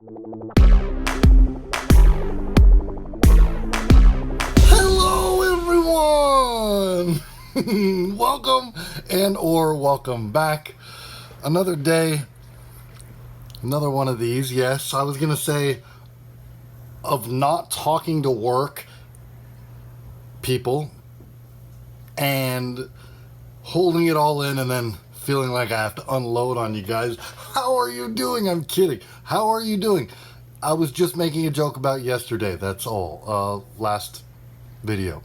Hello, everyone! Welcome back. Another day, another one of these. Yes, I was going to say of not talking to work people and holding it all in and then feeling like I have to unload on you guys. How are you doing? I'm kidding. How are you doing? I was just making a joke about yesterday. That's all. Last video.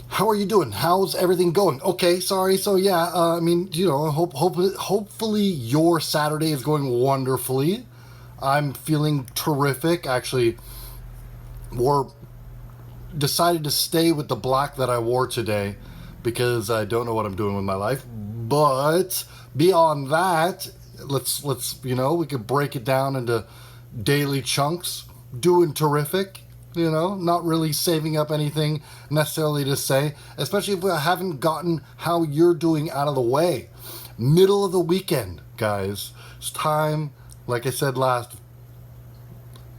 How are you doing? How's everything going? Okay, sorry. So yeah, hopefully your Saturday is going wonderfully. I'm feeling terrific. Actually, decided to stay with the black that I wore today because I don't know what I'm doing with my life. But beyond that, let's we could break it down into daily chunks. Doing terrific. Not really saving up anything necessarily to say, especially if I haven't gotten how you're doing out of the way. Middle of the weekend, guys. It's time, like I said last,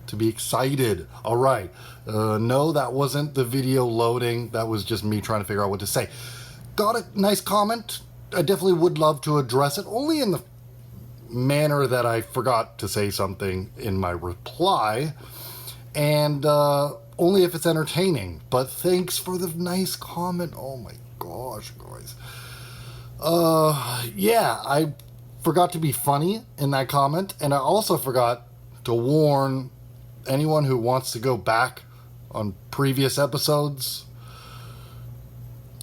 to be excited. All right. No, that wasn't the video loading. That was just me trying to figure out what to say. Got a nice comment. I definitely would love to address it, only in the manner that I forgot to say something in my reply. And only if it's entertaining. But thanks for the nice comment. Oh my gosh, guys. Yeah, I forgot to be funny in that comment. And I also forgot to warn anyone who wants to go back on previous episodes.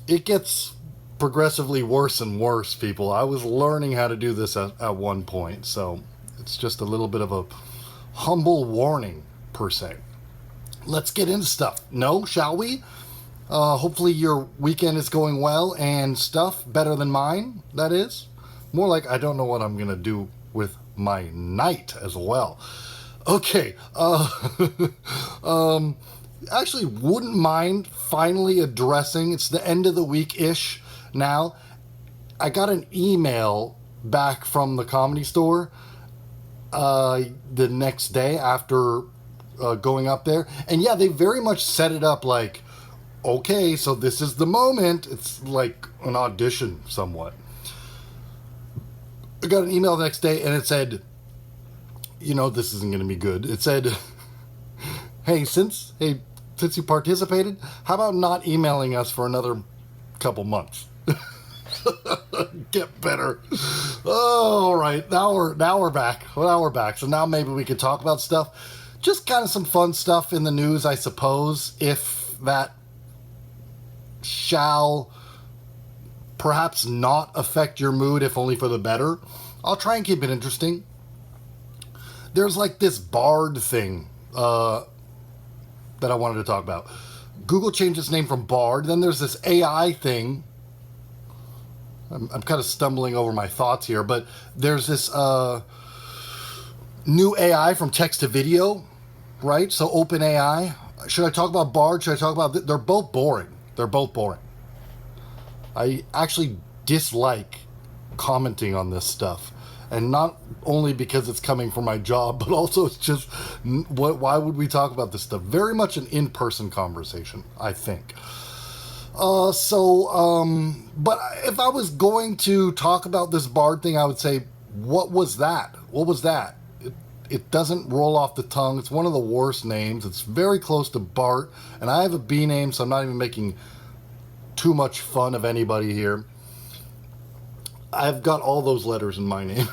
It gets progressively worse and worse, people. I was learning how to do this at one point. So it's just a little bit of a humble warning, per se. Let's get into stuff. No, shall we? Hopefully your weekend is going well and stuff. Better than mine, that is. More like I don't know what I'm going to do with my night as well. Okay. Actually, wouldn't mind finally addressing, it's the end of the week-ish now. I got an email back from the Comedy Store the next day after going up there, and yeah, they very much set it up like, okay, so this is the moment. It's like an audition somewhat. I got an email the next day and it said, this isn't going to be good. It said, hey, since you participated, how about not emailing us for another couple months? Get better. All right, now we're back. So now maybe we can talk about stuff. Just kind of some fun stuff in the news, I suppose, if that shall perhaps not affect your mood, if only for the better. I'll try and keep it interesting. There's like this Bard thing that I wanted to talk about. Google changed its name from Bard. Then there's this AI thing. I'm kind of stumbling over my thoughts here, but there's this new AI from text to video, right? So OpenAI. Should I talk about Bard? Should I talk about... They're both boring. I actually dislike commenting on this stuff. And not only because it's coming from my job, but also it's just... Why would we talk about this stuff? Very much an in-person conversation, I think. But if I was going to talk about this Bard thing, I would say, what was that? It doesn't roll off the tongue. It's one of the worst names. It's very close to Bart, and I have a B name, so I'm not even making too much fun of anybody here. I've got all those letters in my name.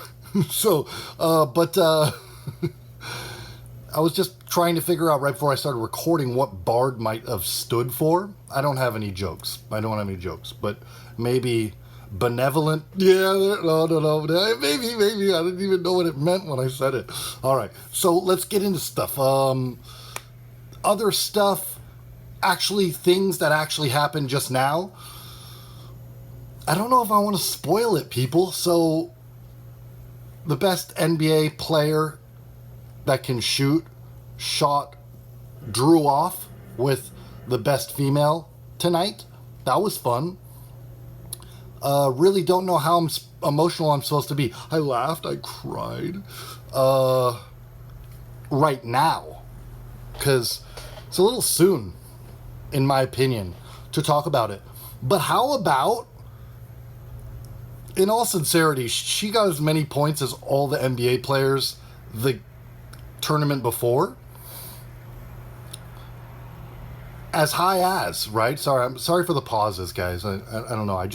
I was just trying to figure out right before I started recording what Bard might have stood for. I don't have any jokes, but maybe benevolent. Yeah, no. Maybe. I didn't even know what it meant when I said it. All right, so let's get into stuff. Other stuff, actually things that actually happened just now. I don't know if I want to spoil it, people. So the best NBA player that can shot drew off with the best female tonight. That was fun. Really don't know how emotional I'm supposed to be. I laughed, I cried. right now, because it's a little soon, in my opinion, to talk about it. But how about, in all sincerity, she got as many points as all the NBA players the tournament before? As high as, right? Sorry, I'm sorry for the pauses, guys. I don't know. I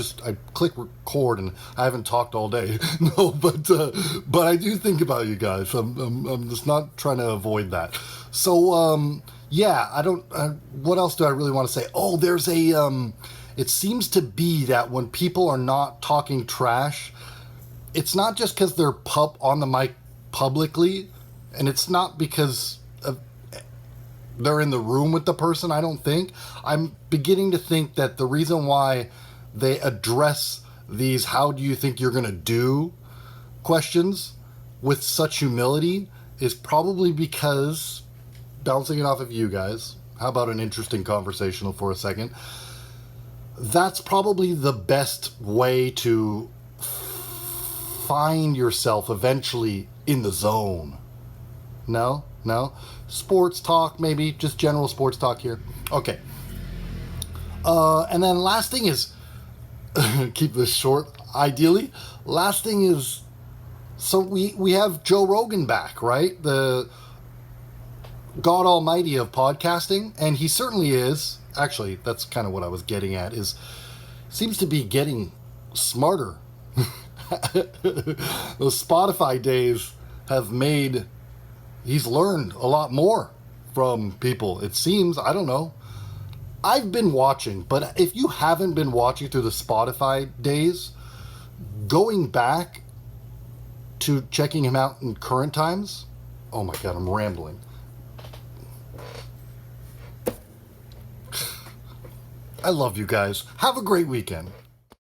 click record and I haven't talked all day. No, but I do think about you guys. I'm just not trying to avoid that. So yeah, I don't. What else do I really want to say? Oh, there's a. It seems to be that when people are not talking trash, it's not just because they're on the mic publicly, and it's not because they're in the room with the person, I don't think. I'm beginning to think that the reason why they address these "how do you think you're going to do" questions with such humility is probably because, bouncing it off of you guys, how about an interesting conversational for a second? That's probably the best way to find yourself eventually in the zone. No? Sports talk, maybe, just general sports talk here. Okay. And then last thing is, keep this short, ideally. Last thing is, so we have Joe Rogan back, right? The God Almighty of podcasting, and he certainly is. Actually, that's kind of what I was getting at, is seems to be getting smarter. Those Spotify days have made... He's learned a lot more from people, it seems. I don't know. I've been watching, but if you haven't been watching through the Spotify days, going back to checking him out in current times, oh my God, I'm rambling. I love you guys. Have a great weekend.